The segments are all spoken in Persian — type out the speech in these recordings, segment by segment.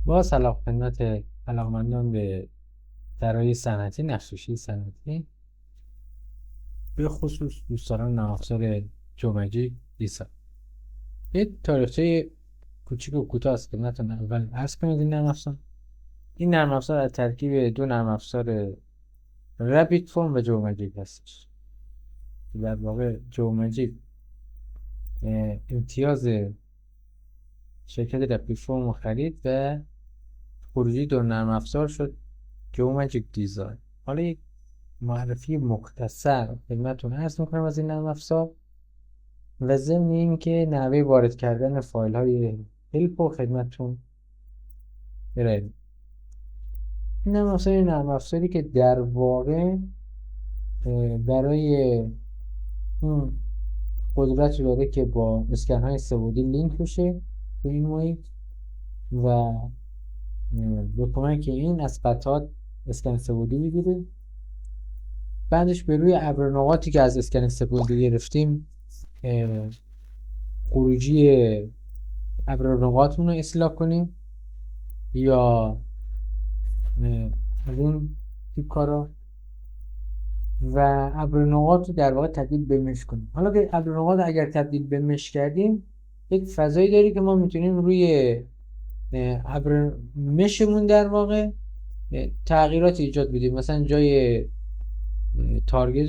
با سلام خدمت علاقمندان به طراحی صنعتی، نقش‌کشی صنعتی، به خصوص دوستان نرم افزار جومجیک دیسا. یه تاریخچه کوچیک و کوتاه از خدمتتون اول عرض کنید. این نرم افزار از ترکیب دو نرم افزار رابیت فرم و جومجیک هستش. در واقع جومجیک امتیاز شرکت رابیت فرم رو خرید و خروجی دو نرم افزار شد جومجیک دیزاین. حالا یک معرفی مختصر خدمتتون عرض میکنم از این نرم افزار و ضمن این که نحوه وارد کردن فایل های هلپ رو خدمتتون ارائه میدم. این نرم افزاری که در واقع برای اون قدرت رو داره که با اسکن های سه‌بعدی لینک بشه تو این محیط و به کمک این از خطات اسکن سه‌بعدی میگیره. بعدش به روی ابر نقاطی که از اسکن سه‌بعدی گرفتیم خروجی ابر نقاطمون رو اصلاح کنیم یا از این تیپ کارا و ابر نقاط رو در واقع تبدیل به مش کنیم. حالا که ابر نقاط اگر تبدیل به مش کردیم یک فضایی داری که ما میتونیم روی ابر مشمون در واقع تغییرات ایجاد بدیم. مثلا جای تارگت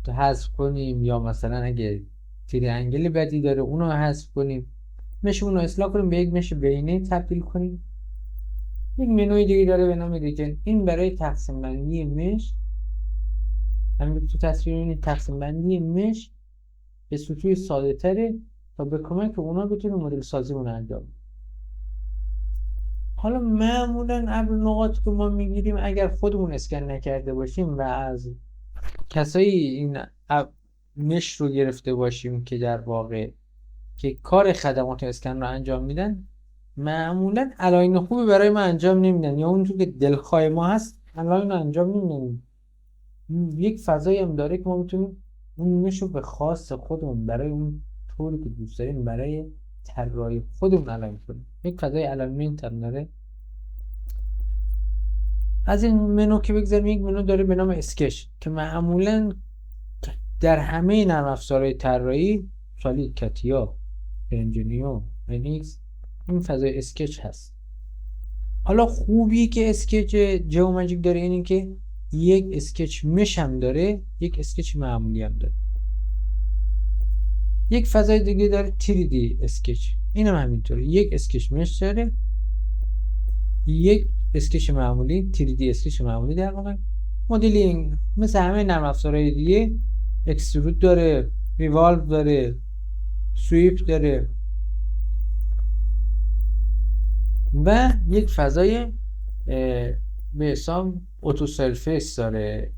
رو حذف کنیم یا مثلا اگه تریانگل بدی داره اونو حذف کنیم، مشمون رو اصلاح کنیم به یک مش بینه تبدیل کنیم. یک منوی دیگه داره به نام ریجن. این برای تقسیم بندی مش، همین تو تصویر این تقسیم بندی مش به سطوح ساده تره تا به کمک اونا بتونیم مدل سازیمون انجام بدیم. حالا معمولا ابر نقاط که ما میگیریم اگر خودمون اسکن نکرده باشیم و از کسایی این مش رو گرفته باشیم که در واقع که کار خدمات اسکن رو انجام میدن، معمولا الاین خوبی برای ما انجام نمیدن یا اونجور که دلخواه ما هست الاین رو انجام نمیدن. یک فضایی هم داره که ما میتونیم اون مش رو به خاص خودمون برای اون طوری که دوست داریم برای طراحی خودمون الاین کنیم. یک فضای الاینمنت هم داره. از این منو که بگذاریم، یک منو داره به نام اسکچ که معمولا در همه نرم افزارهای طراحی سالید، کاتیا، انجینیو، انیکس این فضای اسکچ هست. حالا خوبی که اسکچ جیومجیک داره اینه که یک اسکچ مش هم داره، یک اسکچ معمولی هم داره. یک فضای دیگه داره 3D اسکچ، اینم همینطوره، یک اسکچ مش داره، یک اسکچ معمولی 3D اسکچ معمولی در واقع. مدلینگ مثل همه نرم افزارهای دیگه اکسترود داره، ریوالو داره، سویپ داره و یک فضای به حساب اتو سرفیس داره.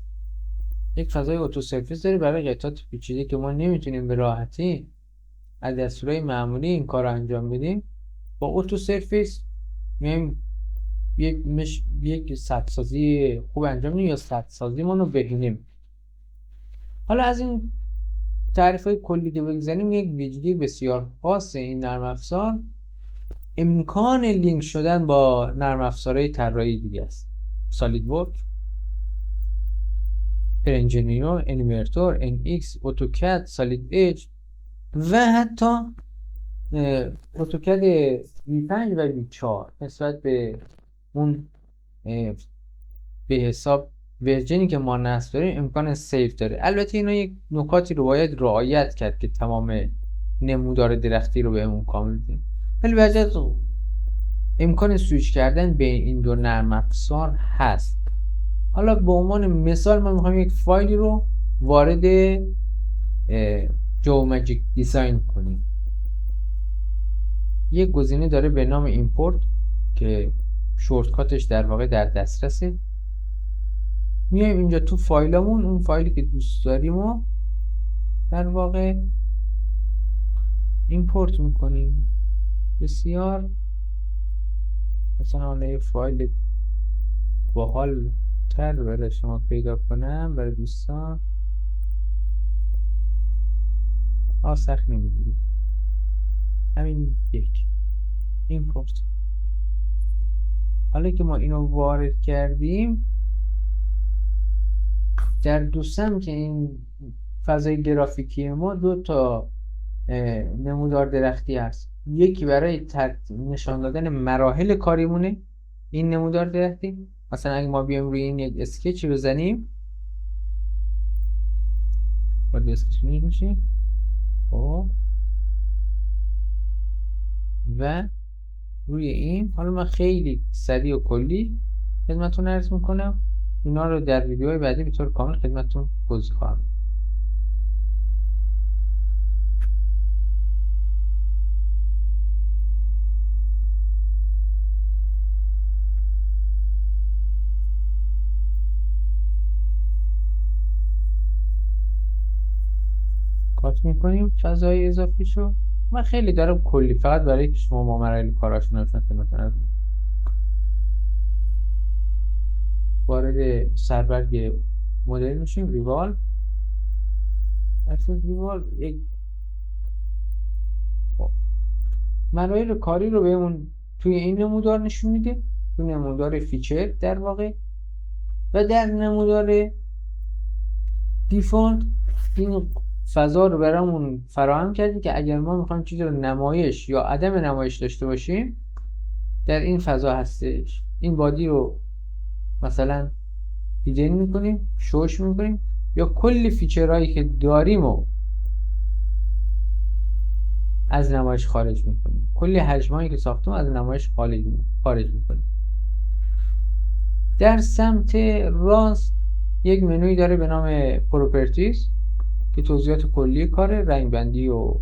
یک فضای اتو سرفیس داره برای قطعات پیچیده که ما نمیتونیم به راحتی از دستورهای معمولی این کار رو انجام بدیم. با اتو سرفیس میایم یک سطح سازی خوب انجام بدیم یا سطح سازیمون رو ببینیم. حالا از این تعریف‌های کلی که بگذاریم، یک ویژگی بسیار خاص این نرم افزار امکان لینک شدن با نرم افزارهای طراحی دیگه است. سالید ورک، انجینیو، انیمیتور، NX، اتوکد، سالید ایج و حتی اتوکد V5 و V4 نسبت به اون به حساب ورژنی که ما نصب داریم امکان سیو داره. البته اینا یک نکاتی رو باید رعایت کرد که تمام نمودار درختی رو بهمون کامل بدیم، ولی وجه امکان سویچ کردن بین این دو نرم افزار هست. حالا به عنوان مثال ما میخوایم یک فایلی رو وارد جیومجیک دیزاین کنیم. یک گزینه داره به نام ایمپورت که شورتکاتش در واقع در دسترسه. میایم اینجا تو فایلمون اون فایلی که دوست داریم و در واقع ایمپورت میکنیم. بسیار مثلا حالا یه فایل باحال تر برای شما پیدا کنم برای دوستان سخت نمیگیریم. همین یک ایمپورت حالا که ما اینو وارد کردیم در دو سمت این فضای گرافیکی ما دو تا نمودار درختی هست. یکی برای نشان دادن مراحل کاریمونه، این نمودار درختی. مثلا اگه ما بیایم روی این یک اسکچی بزنیم، وارد اسکچ میشیم و روی این، حالا من خیلی سریع و کلی خدمتتون عرض میکنم، اینا رو در ویدیوهای بعدی به طور کامل خدمتتون توضیح خواهم داد. کات میکنیم فضای اضافی شو. من خیلی دارم کلی، فقط برای که شما ما مراحل کاراشون رو خدمتتون عرض میکنم. وارد سربرگ مدل میشیم، ریوال یک مراحل کاری رو بهمون توی این نمودار نشون میده، توی نمودار فیچر در واقع. و در نمودار دیفالت این فضا رو برامون فراهم کردیم که اگر ما میخوایم چیزی رو نمایش یا عدم نمایش داشته باشیم در این فضا هستش. این بادی رو مثلا دیزاین میکنیم، شوش میکنیم، یا کلی فیچرهایی که داریم و از نمایش خارج میکنیم، کلی حجمایی که ساختیم از نمایش خارج میکنیم. در سمت راست یک منوی داره به نام پروپرتیز که توضیحات کلی کاره، رنگ بندی و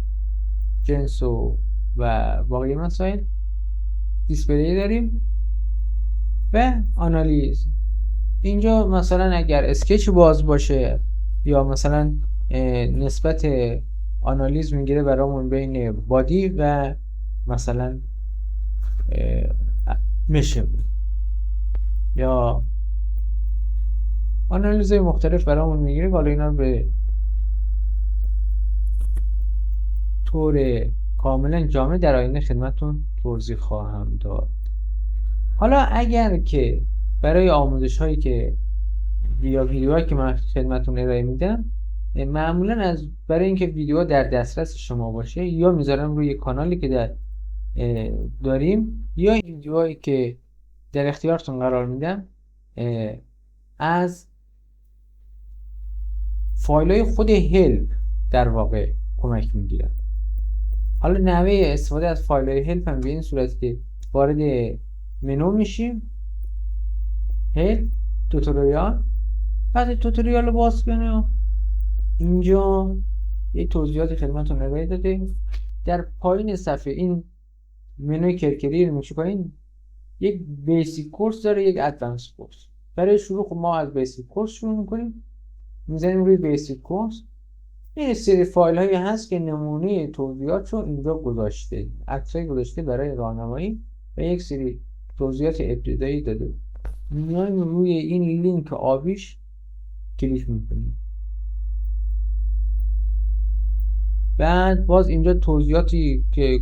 جنس و باقی مسائل. دیسپلی داریم و آنالیز. اینجا مثلا اگر اسکچ باز باشه یا مثلا نسبت آنالیز میگیره برامون بین بادی و مثلا میشه، یا آنالیزهای مختلف برامون میگیره. حالا اینا رو به طور کاملا جامع در آینده خدمتتون توضیح خواهم داد. حالا اگر که برای آموزش هایی که یا ویدیوهایی که من خدمتتون ارائه میدم، معمولا برای اینکه ویدیو در دسترس شما باشه یا میذارم روی کانالی که داریم، یا این ویدیوهایی که در اختیارتون قرار میدم از فایل‌های خود هلپ در واقع کمک میگیرم. حالا نحوه استفاده از فایل‌های هلپ هم به این صورت که وارد منو میشیم، هلپ توتوریال، بعد توتوریال رو باز کنیم. اینجا یک توضیحات خدمتتون ارائه داده. در پایین صفحه این منوی کرکری رو میشه پایین، یک بیسیک کورس داره، یک ادوانس کورس. برای شروع خب ما از بیسیک کورس شروع میکنیم، میزنیم روی بیسیک کورس. این سری فایل هایی هست که نمونه توضیحات رو اینجا گذاشته، عکسای گذاشته برای راهنمایی و یک سری توضیحات ابتدایی داده. میایم روی این لینک آبیش کلیک میکنیم. بعد باز اینجا توضیحاتی که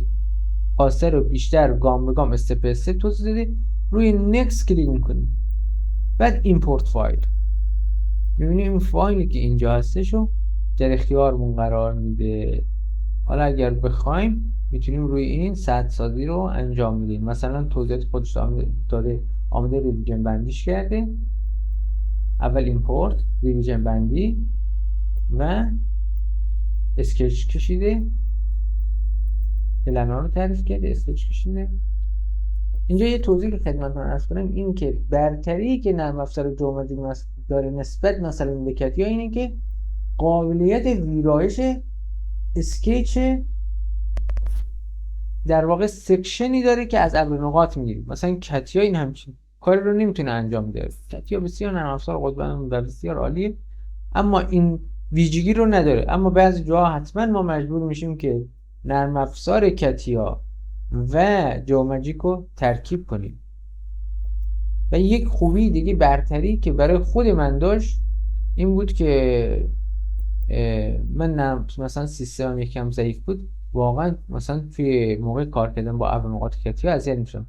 خواسته رو بیشتر گام به گام استپ به استپ توضیح داده، روی نکست کلیک میکنیم. بعد ایمپورت فایل، میبینیم این فایلی که اینجا هستشو در اختیارمون قرار میده. حالا اگر بخوایم میتونیم روی این سطح سازی رو انجام بدیم. مثلا توضیحات خودش داره، آمده ریویژن بندیش کرده. اول ایمپورت، ریویژن بندی و اسکچ کشیده، پلن‌ها رو تعریف کرده، اسکچ کشیده. اینجا یه توضیح که خدمتتون عرض کنم، این که برتری که نرم افزار جومدی داره نسبت مثلا به کتیا اینه که قابلیت ویرایش اسکچ در واقع سکشنی داره که از ابر نقاط میگیره. مثلا کتیا این همچین کاری رو نمیتونه انجام بده. کتیا بسیار نرم افزار قدرتمند و بسیار عالیه، اما این ویژگی رو نداره. اما بعضی جاها حتما ما مجبور میشیم که نرم افزار کتیا و جومجیک رو ترکیب کنیم. و یک خوبی دیگه، برتری که برای خود من داشت این بود که من مثلا سیستمم یکم ضعیف بود، واقعا مثلا توی موقع کار کردن با ابر نقاط کتیا اذیت میشم.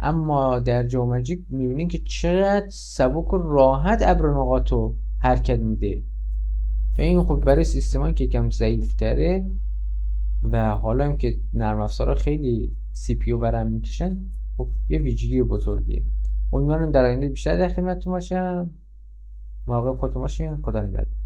اما در جیومتریک میبینین که چقدر سبک و راحت ابر و نقاط رو حرکت میده. این خب برای سیستمان که کم ضعیف تره و حالا هم که نرم افزارها خیلی سی پی یو برام میکشن، خب یه ویژگی بزرگیه. امیدوارم در آینده بیشتر در خدمتتون باشم. مراقب خودتون باشین. خدا نگهدار.